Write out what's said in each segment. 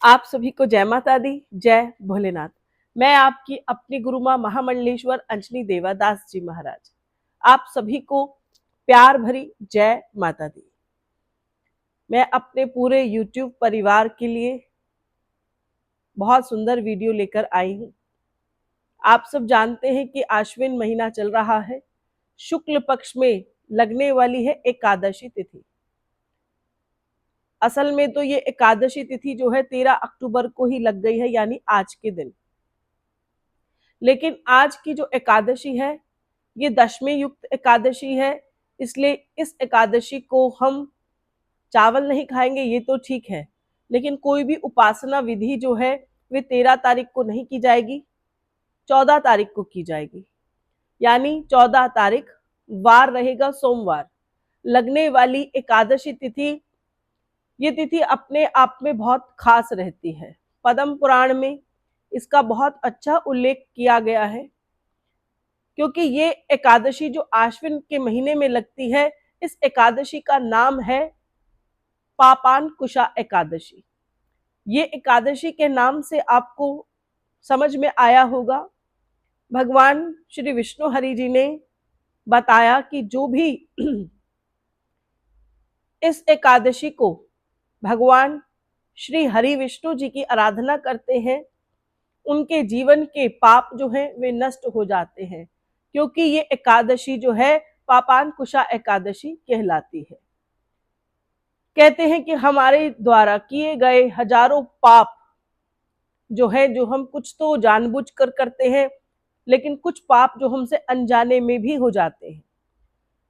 आप सभी को जय माता दी, जय भोलेनाथ। मैं आपकी अपनी गुरु माँ महामंडलेश्वर अंजनी देवादास जी महाराज आप सभी को प्यार भरी जय माता दी। मैं अपने पूरे YouTube परिवार के लिए बहुत सुंदर वीडियो लेकर आई हूँ। आप सब जानते हैं कि आश्विन महीना चल रहा है, शुक्ल पक्ष में लगने वाली है एकादशी तिथि। असल में तो ये एकादशी तिथि जो है 13 अक्टूबर को ही लग गई है, यानी आज के दिन। लेकिन आज की जो एकादशी है ये दशमी युक्त एकादशी है, इसलिए इस एकादशी को हम चावल नहीं खाएंगे, ये तो ठीक है। लेकिन कोई भी उपासना विधि जो है वे 13 तारीख को नहीं की जाएगी, 14 तारीख को की जाएगी। यानी 14 तारीख वार रहेगा सोमवार। लगने वाली एकादशी तिथि, ये तिथि अपने आप में बहुत खास रहती है। पद्म पुराण में इसका बहुत अच्छा उल्लेख किया गया है, क्योंकि ये एकादशी जो आश्विन के महीने में लगती है, इस एकादशी का नाम है पापानकुशा एकादशी। ये एकादशी के नाम से आपको समझ में आया होगा, भगवान श्री विष्णु हरि जी ने बताया कि जो भी इस एकादशी को भगवान श्री हरि विष्णु जी की आराधना करते हैं, उनके जीवन के पाप जो हैं वे नष्ट हो जाते हैं, क्योंकि ये एकादशी जो है पापानकुशा एकादशी कहलाती है। कहते हैं कि हमारे द्वारा किए गए हजारों पाप जो है, जो हम कुछ तो जानबूझकर करते हैं, लेकिन कुछ पाप जो हमसे अनजाने में भी हो जाते हैं।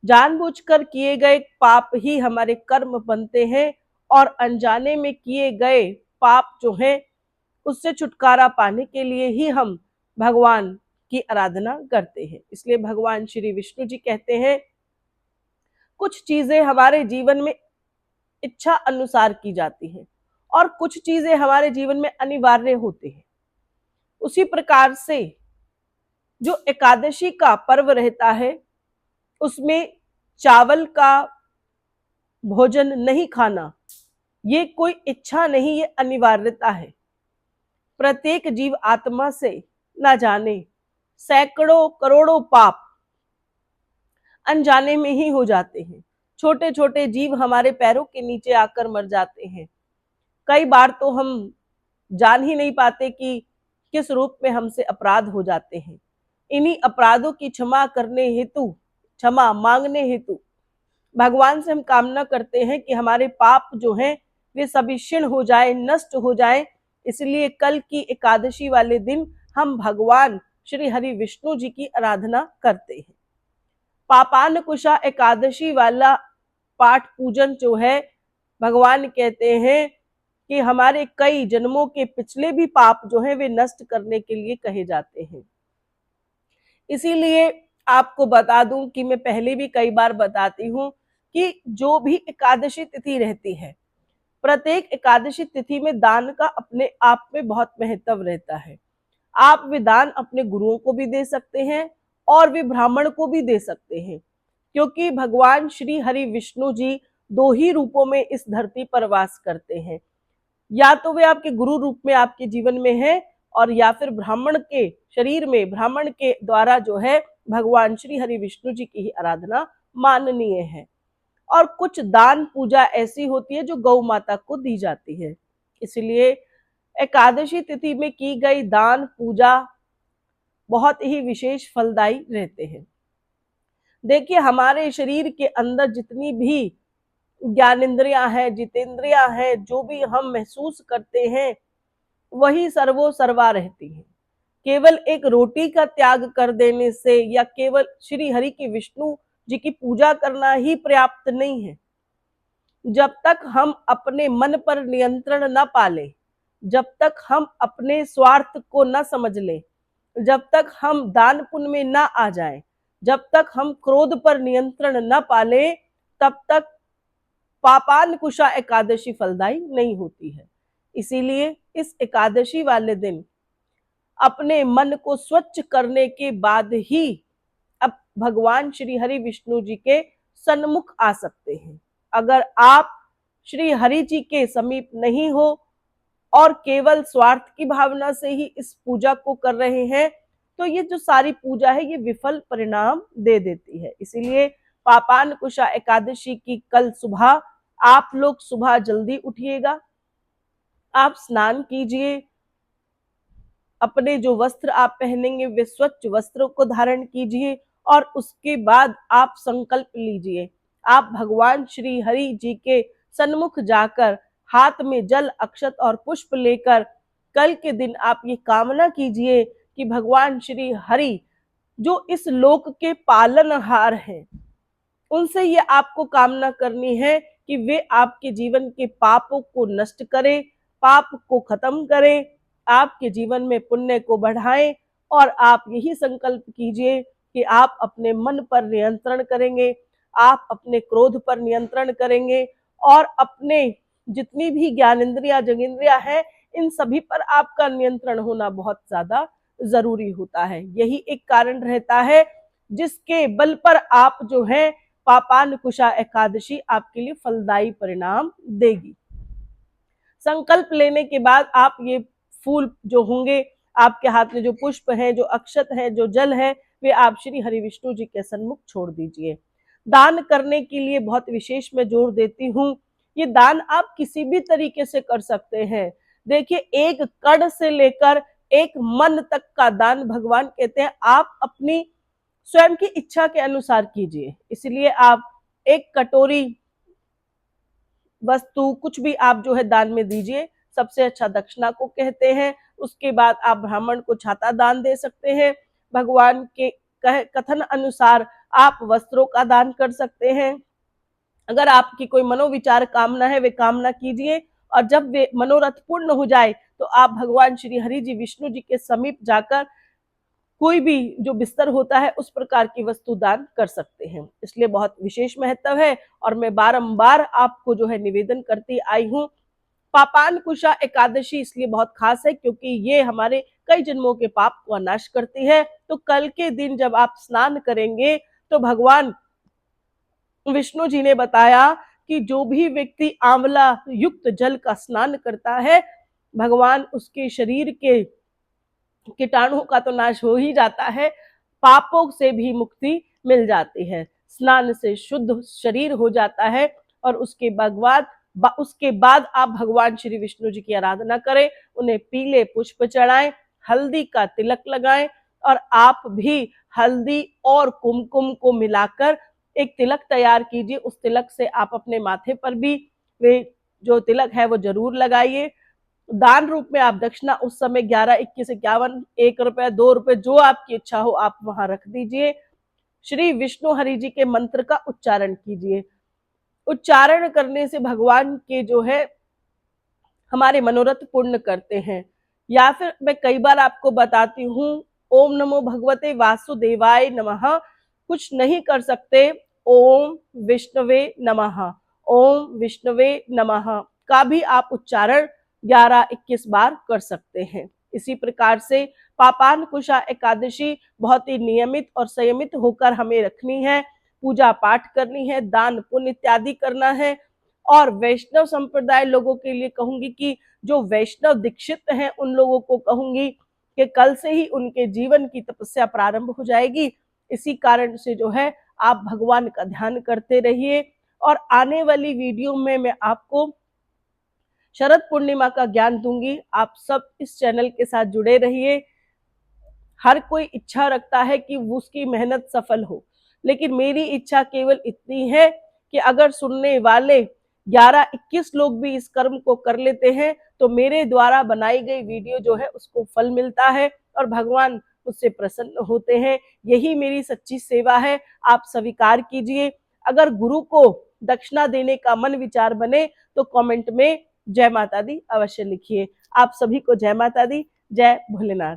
जानबूझकर किए गए पाप ही हमारे कर्म बनते हैं, और अनजाने में किए गए पाप जो हैं उससे छुटकारा पाने के लिए ही हम भगवान की आराधना करते हैं। इसलिए भगवान श्री विष्णु जी कहते हैं, कुछ चीजें हमारे जीवन में इच्छा अनुसार की जाती हैं और कुछ चीजें हमारे जीवन में अनिवार्य होती हैं। उसी प्रकार से जो एकादशी का पर्व रहता है, उसमें चावल का भोजन नहीं खाना ये कोई इच्छा नहीं, ये अनिवार्यता है। प्रत्येक जीव आत्मा से ना जाने सैकड़ों करोड़ों पाप अनजाने में ही हो जाते हैं। छोटे छोटे जीव हमारे पैरों के नीचे आकर मर जाते हैं। कई बार तो हम जान ही नहीं पाते कि किस रूप में हमसे अपराध हो जाते हैं। इन्हीं अपराधों की क्षमा करने हेतु, क्षमा मांगने हेतु भगवान से हम कामना करते हैं कि हमारे पाप जो हैं वे सभी क्षीण हो जाए, नष्ट हो जाए। इसलिए कल की एकादशी वाले दिन हम भगवान श्री हरि विष्णु जी की आराधना करते हैं। पापानकुशा एकादशी वाला पाठ पूजन जो है, भगवान कहते हैं कि हमारे कई जन्मों के पिछले भी पाप जो हैं वे नष्ट करने के लिए कहे जाते हैं। इसीलिए आपको बता दूं कि मैं पहले भी कई बार बताती हूँ कि जो भी एकादशी तिथि रहती है, प्रत्येक एकादशी तिथि में दान का अपने आप में बहुत महत्व रहता है। आप वे दान अपने गुरुओं को भी दे सकते हैं और वे ब्राह्मण को भी दे सकते हैं, क्योंकि भगवान श्री हरि विष्णु जी दो ही रूपों में इस धरती पर वास करते हैं। या तो वे आपके गुरु रूप में आपके जीवन में है, और या फिर ब्राह्मण के शरीर में, ब्राह्मण के द्वारा जो है भगवान श्री हरि विष्णु जी की ही आराधना माननीय है। और कुछ दान पूजा ऐसी होती है जो गौ माता को दी जाती है। इसलिए एकादशी तिथि में की गई दान पूजा बहुत ही विशेष फलदायी रहते हैं। देखिए, हमारे शरीर के अंदर जितनी भी ज्ञानेंद्रियां हैं, जितेंद्रियां हैं, जो भी हम महसूस करते हैं वही सर्वो सर्वा रहती है। केवल एक रोटी का त्याग कर देने से या केवल श्री हरि की विष्णु जी की पूजा करना ही पर्याप्त नहीं है। जब तक हम अपने मन पर नियंत्रण न पाले, जब तक हम अपने स्वार्थ को न समझ ले, जब तक हम दान पुण्य में न आ जाए, जब तक हम क्रोध पर नियंत्रण न पाले, तब तक पापानकुशा एकादशी फलदायी नहीं होती है। इसीलिए इस एकादशी वाले दिन अपने मन को स्वच्छ करने के बाद ही अब भगवान श्री हरि विष्णु जी के सन्मुख आ सकते हैं। अगर आप श्री हरि जी के समीप नहीं हो और केवल स्वार्थ की भावना से ही इस पूजा को कर रहे हैं, तो ये जो सारी पूजा है ये विफल परिणाम दे देती है। इसीलिए पापानकुशा एकादशी की कल सुबह आप लोग सुबह जल्दी उठिएगा, आप स्नान कीजिए, अपने जो वस्त्र आप पहनेंगे वे स्वच्छ वस्त्रों को धारण कीजिए और उसके बाद आप संकल्प लीजिए। आप भगवान श्री हरि जी के सन्मुख जाकर हाथ में जल, अक्षत और पुष्प लेकर कल के दिन आप ये कामना कीजिए कि भगवान श्री हरि जो इस लोक के पालनहार हैं, उनसे ये आपको कामना करनी है कि वे आपके जीवन के पापों को नष्ट करें, पाप को खत्म करें, आपके जीवन में पुण्य को बढ़ाएं और आप यही संकल्प कीजिए कि आप अपने मन पर नियंत्रण करेंगे, आप अपने क्रोध पर नियंत्रण करेंगे और अपने जितनी भी ज्ञानेंद्रियां, जगेंद्रियां हैं, इन सभी पर आपका नियंत्रण होना बहुत ज्यादा जरूरी होता है। यही एक कारण रहता है जिसके बल पर आप जो है पापानकुशा एकादशी आपके लिए फलदायी परिणाम देगी। संकल्प लेने के बाद आप ये फूल जो होंगे आपके हाथ में, जो पुष्प है, जो अक्षत है, जो जल है, वे आप श्री हरि विष्णु जी के सन्मुख छोड़ दीजिए। दान करने के लिए बहुत विशेष मैं जोर देती हूँ, ये दान आप किसी भी तरीके से कर सकते हैं। देखिए, एक कड़ से लेकर एक मन तक का दान भगवान कहते हैं आप अपनी स्वयं की इच्छा के अनुसार कीजिए। इसलिए आप एक कटोरी वस्तु कुछ भी आप जो है दान में दीजिए, सबसे अच्छा दक्षिणा को कहते हैं। उसके बाद आप ब्राह्मण को छाता दान दे सकते हैं। भगवान के कथन अनुसार आप वस्त्रों का दान कर सकते हैं। अगर आपकी कोई मनोविचार कामना है, वे कामना कीजिए और जब वे मनोरथ पूर्ण हो जाए तो आप भगवान श्री हरि जी विष्णु जी के समीप जाकर कोई भी जो बिस्तर होता है उस प्रकार की वस्तु दान कर सकते हैं। इसलिए बहुत विशेष महत्व है और मैं बारंबार आपको जो है निवेदन करती आई हूँ। पापानकुशा एकादशी इसलिए बहुत खास है क्योंकि ये हमारे कई जन्मों के पाप को नाश करती है। तो कल के दिन जब आप स्नान करेंगे तो भगवान विष्णु जी ने बताया कि जो भी व्यक्ति आंवला युक्त जल का स्नान करता है, भगवान उसके शरीर के कीटाणुओं का तो नाश हो ही जाता है, पापों से भी मुक्ति मिल जाती है, स्नान से शुद्ध शरीर हो जाता है और उसके बाद आप भगवान श्री विष्णु जी की आराधना करें, उन्हें पीले पुष्प चढ़ाएं, हल्दी का तिलक लगाएं और आप भी हल्दी और कुमकुम को मिलाकर एक तिलक तैयार कीजिए। उस तिलक से आप अपने माथे पर भी वे जो तिलक है वो जरूर लगाइए। दान रूप में आप दक्षिणा उस समय 11, 21, 51, 1 रुपए, 2 रुपए जो आपकी इच्छा हो आप वहां रख दीजिए। श्री विष्णु हरि जी के मंत्र का उच्चारण कीजिए। उच्चारण करने से भगवान के जो है हमारे मनोरथ पूर्ण करते हैं। या फिर मैं कई बार आपको बताती हूँ, ओम नमो भगवते वासुदेवाय नमः कुछ नहीं कर सकते, ओम विष्णवे नमः, ओम विष्णवे नमः का भी आप उच्चारण 11-21 बार कर सकते हैं। इसी प्रकार से पापानकुशा एकादशी बहुत ही नियमित और संयमित होकर हमें रखनी है, पूजा पाठ करनी है, दान पुण्य इत्यादि करना है। और वैष्णव संप्रदाय लोगों के लिए कहूंगी कि जो वैष्णव दीक्षित हैं उन लोगों को कहूंगी कि कल से ही उनके जीवन की तपस्या प्रारंभ हो जाएगी। इसी कारण से जो है आप भगवान का ध्यान करते रहिए और आने वाली वीडियो में मैं आपको शरद पूर्णिमा का ज्ञान दूंगी। आप सब इस चैनल के साथ जुड़े रहिए। हर कोई इच्छा रखता है कि उसकी मेहनत सफल हो, लेकिन मेरी इच्छा केवल इतनी है कि अगर सुनने वाले 11-21 लोग भी इस कर्म को कर लेते हैं तो मेरे द्वारा बनाई गई वीडियो जो है उसको फल मिलता है और भगवान उससे प्रसन्न होते हैं। यही मेरी सच्ची सेवा है, आप स्वीकार कीजिए। अगर गुरु को दक्षिणा देने का मन विचार बने तो कमेंट में जय माता दी अवश्य लिखिए। आप सभी को जय माता दी, जय भोलेनाथ।